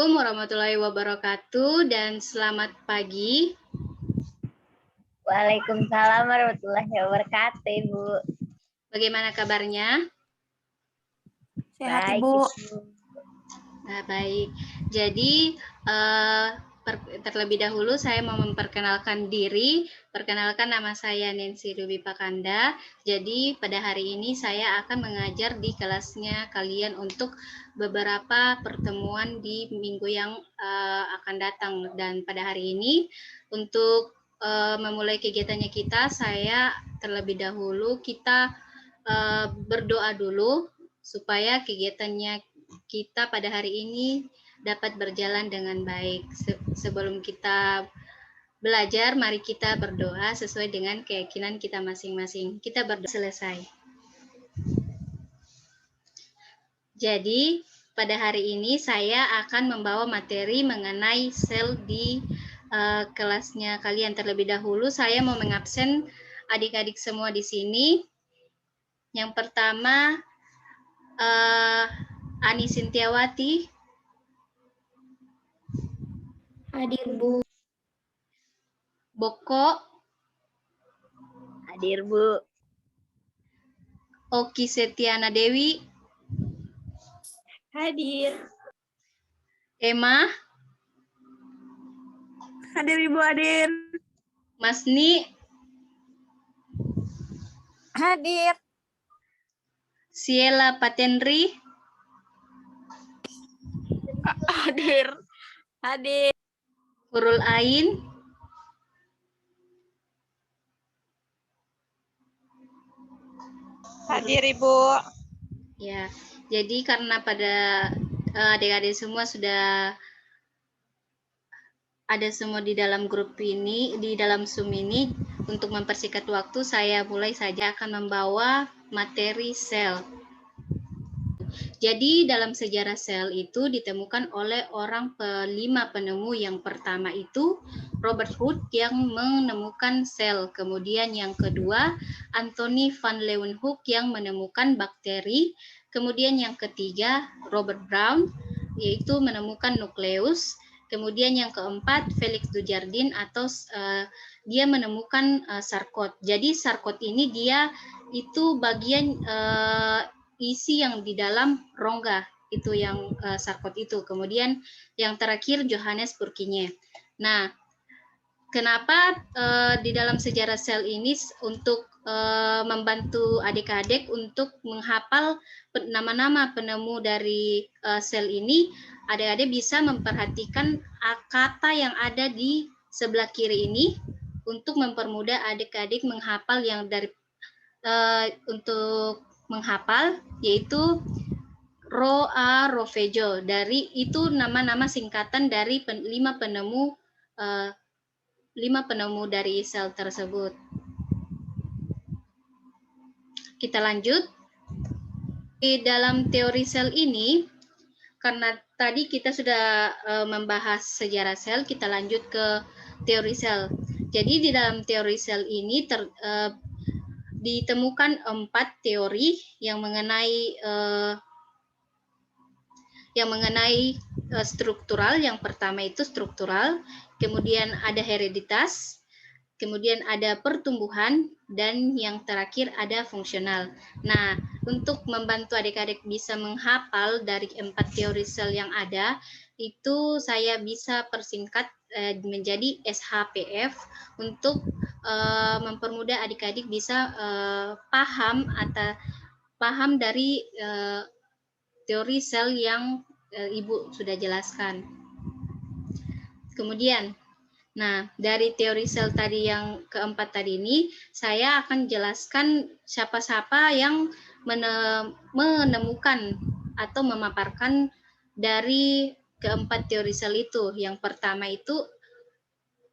Assalamualaikum warahmatullahi wabarakatuh dan selamat pagi. Waalaikumsalam warahmatullahi wabarakatuh, Ibu. Bagaimana kabarnya? Sehat, Baik, Ibu. Ibu. Nah, baik. Jadi terlebih dahulu saya mau memperkenalkan diri. Perkenalkan, nama saya Nancy Ruby Pakanda. Jadi pada hari ini saya akan mengajar di kelasnya kalian untuk beberapa pertemuan di minggu yang akan datang. Dan pada hari ini untuk memulai kegiatannya saya terlebih dahulu kita berdoa dulu supaya kegiatannya kita pada hari ini dapat berjalan dengan baik. Sebelum kita belajar, mari kita berdoa sesuai dengan keyakinan kita masing-masing. Kita berdoa selesai. Jadi, pada hari ini saya akan membawa materi mengenai sel di kelasnya kalian. Terlebih dahulu saya mau mengabsen adik-adik semua di sini. Yang pertama, Ani Sintiawati. Hadir, Bu. Boko. Hadir, Bu. Oki Setiana Dewi. Hadir. Emma. Hadir, Ibu, hadir. Masni. Hadir. Siela Patenri. Hadir. Hadir. Hurul Ain. Hadir, Ibu. Ya, jadi karena pada adik-adik semua sudah ada semua di dalam grup ini, di dalam Zoom ini, untuk mempersingkat waktu, saya mulai saja akan membawa materi sel. Jadi dalam sejarah sel itu ditemukan oleh orang 5 penemu. Yang pertama itu Robert Hooke yang menemukan sel. Kemudian yang kedua Anthony van Leeuwenhoek yang menemukan bakteri. Kemudian yang ketiga Robert Brown yaitu menemukan nukleus. Kemudian yang keempat Felix Dujardin atau dia menemukan Charcot. Jadi Charcot ini dia itu bagian isi yang di dalam rongga itu yang Charcot itu. Kemudian yang terakhir Johannes Purkinje. Nah, kenapa di dalam sejarah sel ini untuk membantu adik-adik untuk menghafal nama-nama penemu dari sel ini, adik-adik bisa memperhatikan kata yang ada di sebelah kiri ini untuk mempermudah adik-adik menghafal yang dari untuk menghafal, yaitu Roafejo. Dari itu nama-nama singkatan dari 5 penemu dari sel tersebut. Kita lanjut. Di dalam teori sel ini, karena tadi kita sudah membahas sejarah sel, kita lanjut ke teori sel. Jadi di dalam teori sel ini ditemukan 4 teori yang mengenai struktural. Yang pertama itu struktural, kemudian ada hereditas, kemudian ada pertumbuhan, dan yang terakhir ada fungsional. Nah, untuk membantu adik-adik bisa menghafal dari 4 teori sel yang ada, itu saya bisa persingkat menjadi SHPF untuk mempermudah adik-adik bisa paham dari teori sel yang Ibu sudah jelaskan. Kemudian, nah dari teori sel tadi yang keempat tadi ini, saya akan jelaskan siapa-siapa yang menemukan atau memaparkan dari keempat teori sel itu. Yang pertama itu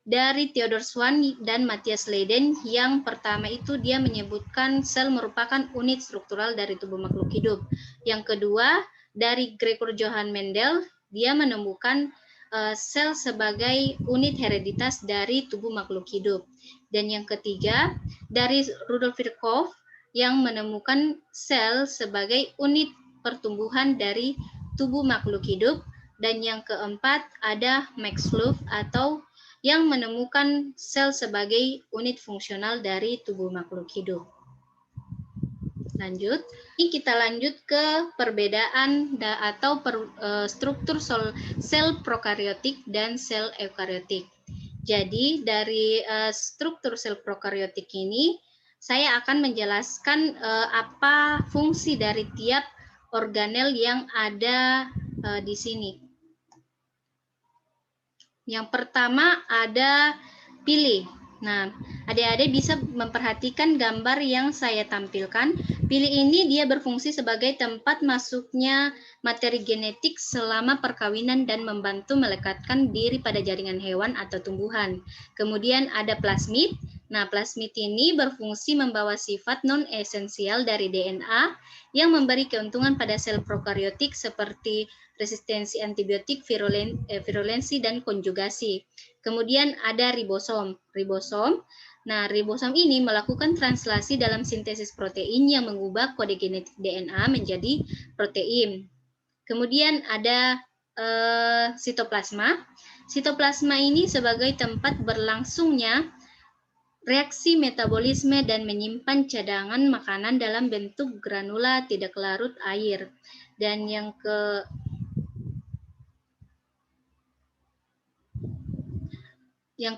dari Theodor Schwann dan Matthias Leiden. Yang pertama itu dia menyebutkan sel merupakan unit struktural dari tubuh makhluk hidup. Yang kedua dari Gregor Johann Mendel, dia menemukan sel sebagai unit hereditas dari tubuh makhluk hidup. Dan yang ketiga dari Rudolf Virchow yang menemukan sel sebagai unit pertumbuhan dari tubuh makhluk hidup. Dan yang keempat ada Max Loov atau yang menemukan sel sebagai unit fungsional dari tubuh makhluk hidup. Lanjut, ini kita lanjut ke perbedaan struktur sel prokariotik dan sel eukariotik. Jadi dari struktur sel prokariotik ini saya akan menjelaskan apa fungsi dari tiap organel yang ada di sini. Yang pertama ada pili. Nah, adik-adik bisa memperhatikan gambar yang saya tampilkan. Pili ini dia berfungsi sebagai tempat masuknya materi genetik selama perkawinan dan membantu melekatkan diri pada jaringan hewan atau tumbuhan. Kemudian ada plasmid. Nah, plasmid ini berfungsi membawa sifat non-esensial dari DNA yang memberi keuntungan pada sel prokariotik seperti resistensi antibiotik, virulensi, dan konjugasi. Kemudian ada ribosom. Nah, ribosom ini melakukan translasi dalam sintesis protein yang mengubah kode genetik DNA menjadi protein. Kemudian ada sitoplasma. Sitoplasma ini sebagai tempat berlangsungnya reaksi metabolisme dan menyimpan cadangan makanan dalam bentuk granula tidak larut air. Dan yang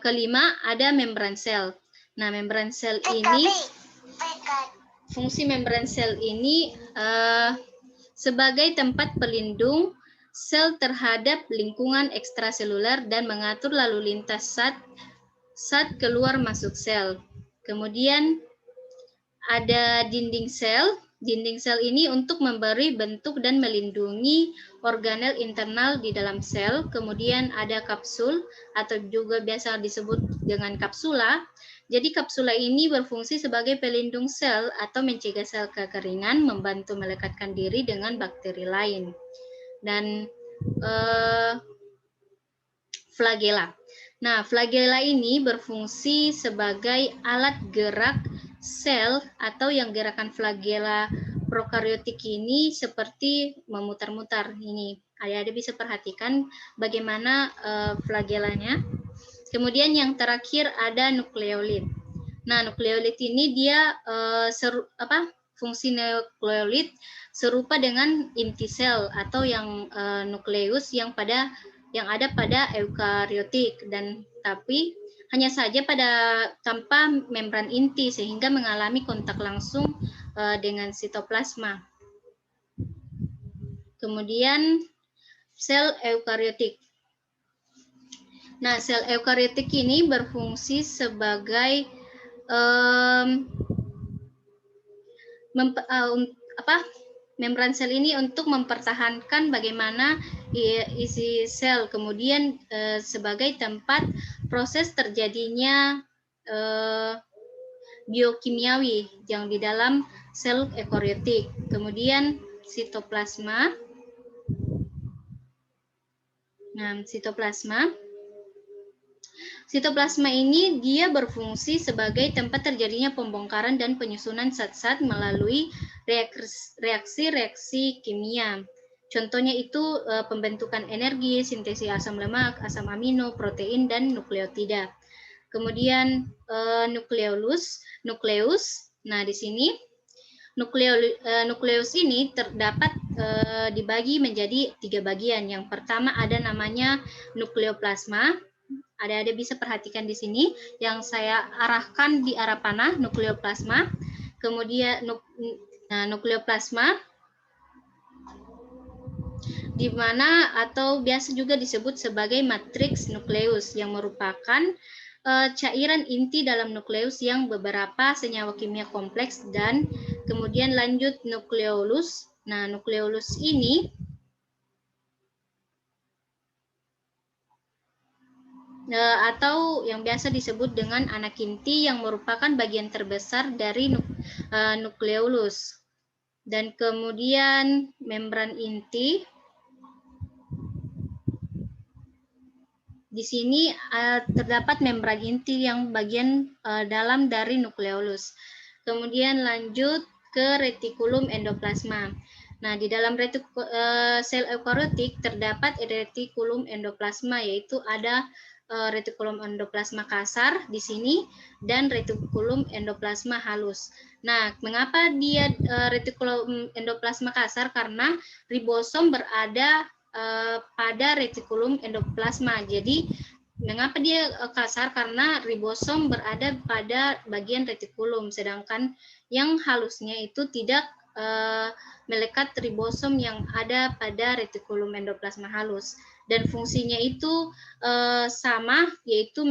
kelima ada membran sel. Nah, membran sel ini, fungsi membran sel ini sebagai tempat pelindung sel terhadap lingkungan ekstraseluler dan mengatur lalu lintas saat keluar masuk sel. Kemudian ada dinding sel. Dinding sel ini untuk memberi bentuk dan melindungi organel internal di dalam sel. Kemudian ada kapsul atau juga biasa disebut dengan kapsula. Jadi kapsula ini berfungsi sebagai pelindung sel atau mencegah sel kekeringan, membantu melekatkan diri dengan bakteri lain. Dan flagela. Nah, flagela ini berfungsi sebagai alat gerak sel atau yang gerakan flagela prokariotik ini seperti memutar-mutar ini. Adik-adik bisa perhatikan bagaimana flagelanya. Kemudian yang terakhir ada nukleolit. Nah, nukleolit ini dia fungsi nukleolit serupa dengan inti sel atau yang nukleus yang ada pada eukariotik, dan tapi hanya saja tanpa membran inti sehingga mengalami kontak langsung dengan sitoplasma. Kemudian sel eukariotik. Nah, sel eukariotik ini berfungsi sebagai membran sel ini untuk mempertahankan bagaimana isi sel, kemudian sebagai tempat proses terjadinya biokimiawi yang di dalam sel eukariotik. Kemudian sitoplasma. Nah, sitoplasma ini dia berfungsi sebagai tempat terjadinya pembongkaran dan penyusunan zat-zat melalui reaksi-reaksi kimia. Contohnya itu pembentukan energi, sintesis asam lemak, asam amino, protein, dan nukleotida. Kemudian nukleus. Nah, di sini nukleus ini terdapat dibagi menjadi 3 bagian. Yang pertama ada namanya nukleoplasma. Ada bisa perhatikan di sini yang saya arahkan di arah panah, nukleoplasma. Kemudian nukleoplasma di mana atau biasa juga disebut sebagai matriks nukleus yang merupakan cairan inti dalam nukleus yang beberapa senyawa kimia kompleks, dan kemudian lanjut nukleolus. Nah, nukleolus ini atau yang biasa disebut dengan anak inti yang merupakan bagian terbesar dari nukleolus. Dan kemudian membran inti. Di sini terdapat membran inti yang bagian dalam dari nukleolus. Kemudian lanjut ke retikulum endoplasma. Nah, di dalam sel eukariotik terdapat retikulum endoplasma, yaitu ada retikulum endoplasma kasar di sini dan retikulum endoplasma halus. Nah, mengapa dia retikulum endoplasma kasar? Karena ribosom berada pada retikulum endoplasma. Jadi, mengapa dia kasar? Karena ribosom berada pada bagian retikulum, sedangkan yang halusnya itu tidak melekat ribosom yang ada pada retikulum endoplasma halus, dan fungsinya itu sama, yaitu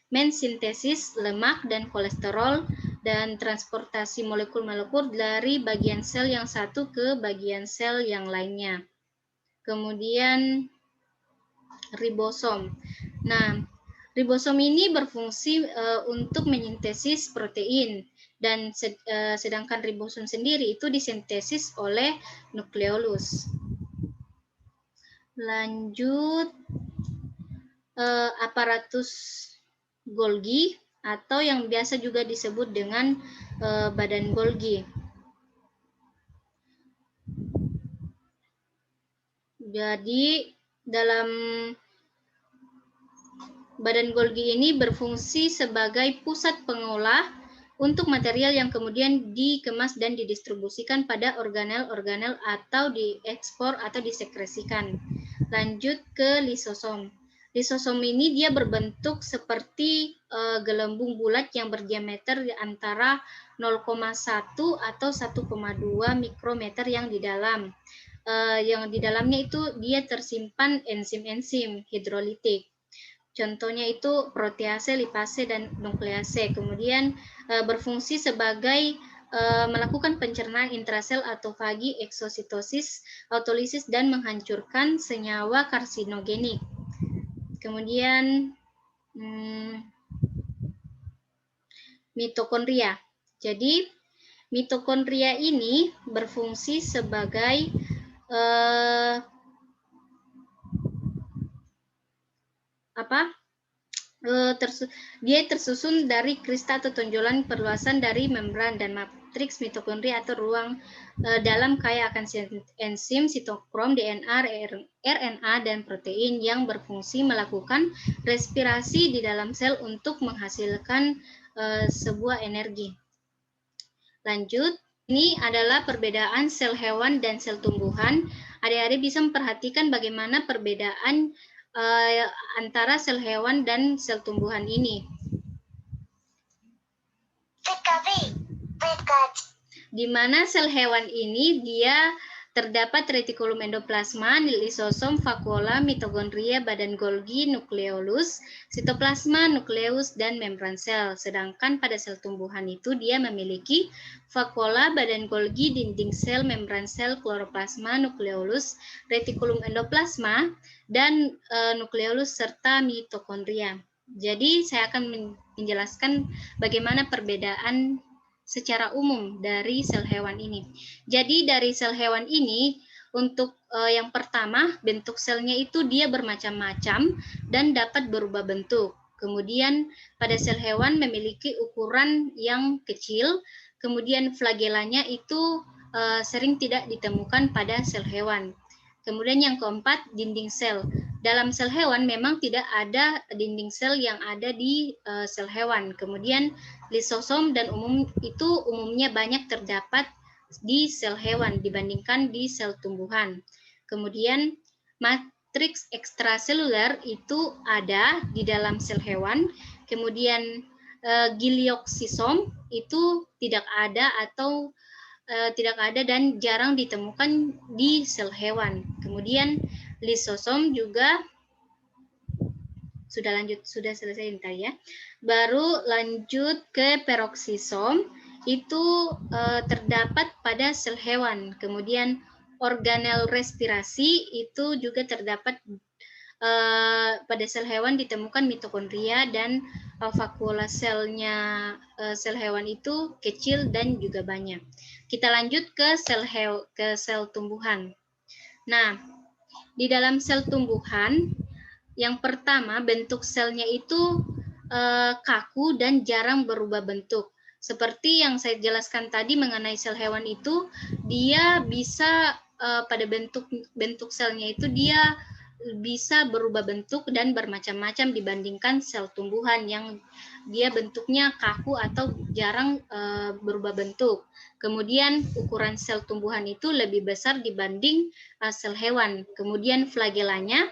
mensintesis lemak dan kolesterol dan transportasi molekul-molekul dari bagian sel yang satu ke bagian sel yang lainnya. Kemudian ribosom. Nah, ribosom ini berfungsi untuk mesintesis protein, dan sedangkan ribosom sendiri itu disintesis oleh nukleolus. Lanjut, aparatus Golgi atau yang biasa juga disebut dengan badan Golgi. Jadi dalam badan Golgi ini berfungsi sebagai pusat pengolah untuk material yang kemudian dikemas dan didistribusikan pada organel-organel atau diekspor atau disekresikan. Lanjut ke lisosom. Lisosom ini dia berbentuk seperti gelembung bulat yang berdiameter antara 0,1 atau 1,2 mikrometer yang di dalam. Yang di dalamnya itu dia tersimpan enzim-enzim hidrolitik. Contohnya itu protease, lipase, dan nuklease. Kemudian berfungsi sebagai melakukan pencernaan intrasel, autofagi, eksositosis, autolisis, dan menghancurkan senyawa karsinogenik. Kemudian mitokondria. Jadi mitokondria ini berfungsi sebagai dia tersusun dari kristal atau tonjolan perluasan dari membran dan matriks mitokondria atau ruang dalam kaya akan enzim, sitokrom, DNA, RNA, dan protein yang berfungsi melakukan respirasi di dalam sel untuk menghasilkan sebuah energi. Lanjut, ini adalah perbedaan sel hewan dan sel tumbuhan. Adik-adik bisa memperhatikan bagaimana perbedaan antara sel hewan dan sel tumbuhan ini. Di mana sel hewan ini dia terdapat retikulum endoplasma, lisosom, vakuola, mitokondria, badan Golgi, nukleolus, sitoplasma, nukleus, dan membran sel. Sedangkan pada sel tumbuhan itu dia memiliki vakuola, badan Golgi, dinding sel, membran sel, kloroplasma, nukleolus, retikulum endoplasma, dan nukleolus serta mitokondria. Jadi saya akan menjelaskan bagaimana perbedaan secara umum dari sel hewan ini. Jadi dari sel hewan ini, untuk yang pertama, bentuk selnya itu dia bermacam-macam dan dapat berubah bentuk. Kemudian pada sel hewan memiliki ukuran yang kecil, kemudian flagelanya itu sering tidak ditemukan pada sel hewan. Kemudian yang keempat, dinding sel. Dalam sel hewan memang tidak ada dinding sel yang ada di sel hewan. Kemudian lisosom dan umumnya banyak terdapat di sel hewan dibandingkan di sel tumbuhan. Kemudian matriks ekstraseluler itu ada di dalam sel hewan. Kemudian gilioksisom itu tidak ada atau tidak ada dan jarang ditemukan di sel hewan. Kemudian lisosom juga sudah selesai tadi ya. Baru lanjut ke peroksisom, itu terdapat pada sel hewan. Kemudian organel respirasi itu juga terdapat pada sel hewan, ditemukan mitokondria, dan vakuola selnya sel hewan itu kecil dan juga banyak. Kita lanjut ke sel tumbuhan. Nah, di dalam sel tumbuhan, yang pertama bentuk selnya itu kaku dan jarang berubah bentuk. Seperti yang saya jelaskan tadi mengenai sel hewan itu, dia bisa pada bentuk selnya itu dia bisa berubah bentuk dan bermacam-macam dibandingkan sel tumbuhan yang dia bentuknya kaku atau jarang berubah bentuk. Kemudian ukuran sel tumbuhan itu lebih besar dibanding sel hewan. Kemudian flagelanya.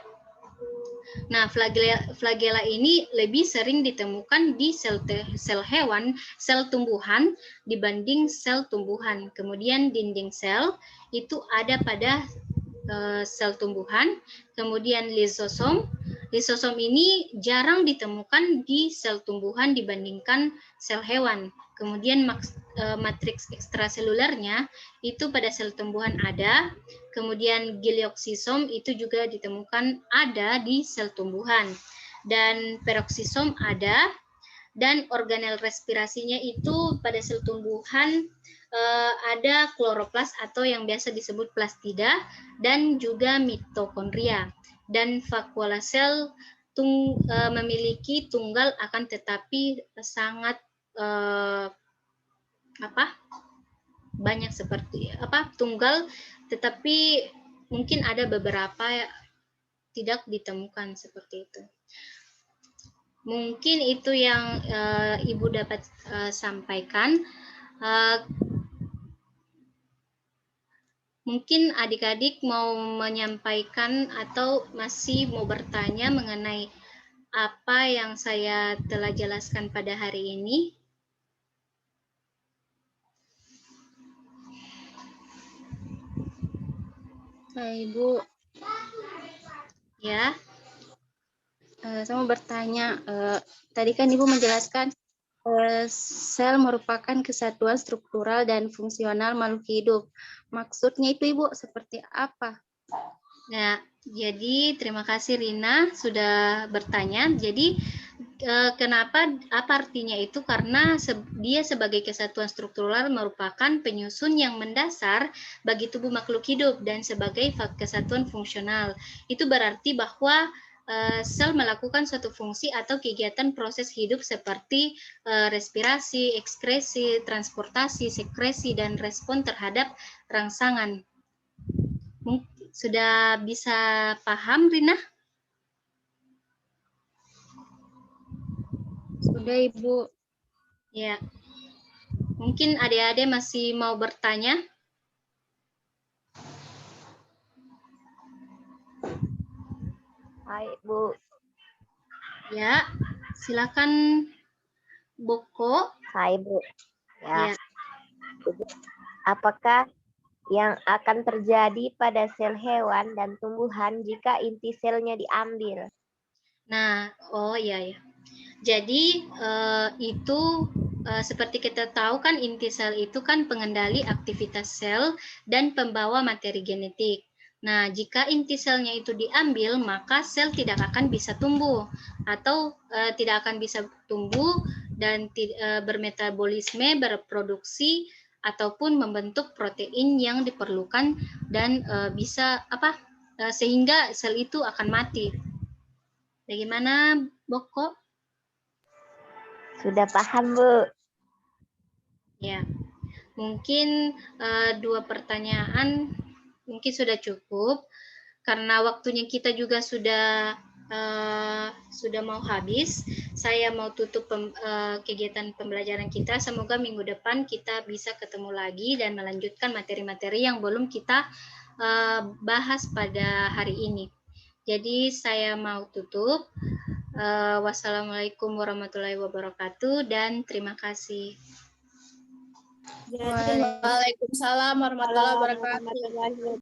Nah, flagela ini lebih sering ditemukan di sel hewan, sel tumbuhan dibanding sel tumbuhan. Kemudian dinding sel itu ada pada sel tumbuhan. Kemudian lisosom. Lisosom ini jarang ditemukan di sel tumbuhan dibandingkan sel hewan. Kemudian matriks ekstraselulernya itu pada sel tumbuhan ada. Kemudian gilioksisom itu juga ditemukan ada di sel tumbuhan. Dan peroksisom ada. Dan organel respirasinya itu pada sel tumbuhan ada kloroplas atau yang biasa disebut plastida dan juga mitokondria. Dan vakuola sel memiliki tunggal akan tetapi sangat banyak seperti tunggal, tetapi mungkin ada beberapa tidak ditemukan seperti itu. Mungkin itu yang Ibu dapat sampaikan. Mungkin adik-adik mau menyampaikan atau masih mau bertanya mengenai apa yang saya telah jelaskan pada hari ini. Ibu. Ya. Saya mau bertanya. Tadi kan Ibu menjelaskan sel merupakan kesatuan struktural dan fungsional makhluk hidup. Maksudnya itu Ibu seperti apa? Nah, jadi terima kasih Rina sudah bertanya. Jadi kenapa, apa artinya itu? Karena dia sebagai kesatuan struktural merupakan penyusun yang mendasar bagi tubuh makhluk hidup dan sebagai kesatuan fungsional. Itu berarti bahwa sel melakukan suatu fungsi atau kegiatan proses hidup seperti respirasi, ekskresi, transportasi, sekresi, dan respon terhadap rangsangan. Sudah bisa paham, Rina? Sudah, Ibu. Ya. Mungkin adik-adik masih mau bertanya? Hai, Bu. Ya, silakan Boko. Hai, Bu. Ya. Apakah yang akan terjadi pada sel hewan dan tumbuhan jika inti selnya diambil? Nah, oh iya ya. Jadi itu seperti kita tahu kan inti sel itu kan pengendali aktivitas sel dan pembawa materi genetik. Nah, jika inti selnya itu diambil, maka sel tidak akan bisa tumbuh atau tidak akan bisa tumbuh dan bermetabolisme, berproduksi ataupun membentuk protein yang diperlukan dan bisa sehingga sel itu akan mati. Bagaimana, Boko? Sudah paham, Bu. Ya, mungkin 2 pertanyaan mungkin sudah cukup karena waktunya kita juga sudah mau habis. Saya mau tutup kegiatan pembelajaran kita. Semoga minggu depan kita bisa ketemu lagi dan melanjutkan materi-materi yang belum kita bahas pada hari ini. Jadi saya mau tutup. Wassalamualaikum warahmatullahi wabarakatuh dan terima kasih. Waalaikumsalam warahmatullahi wabarakatuh.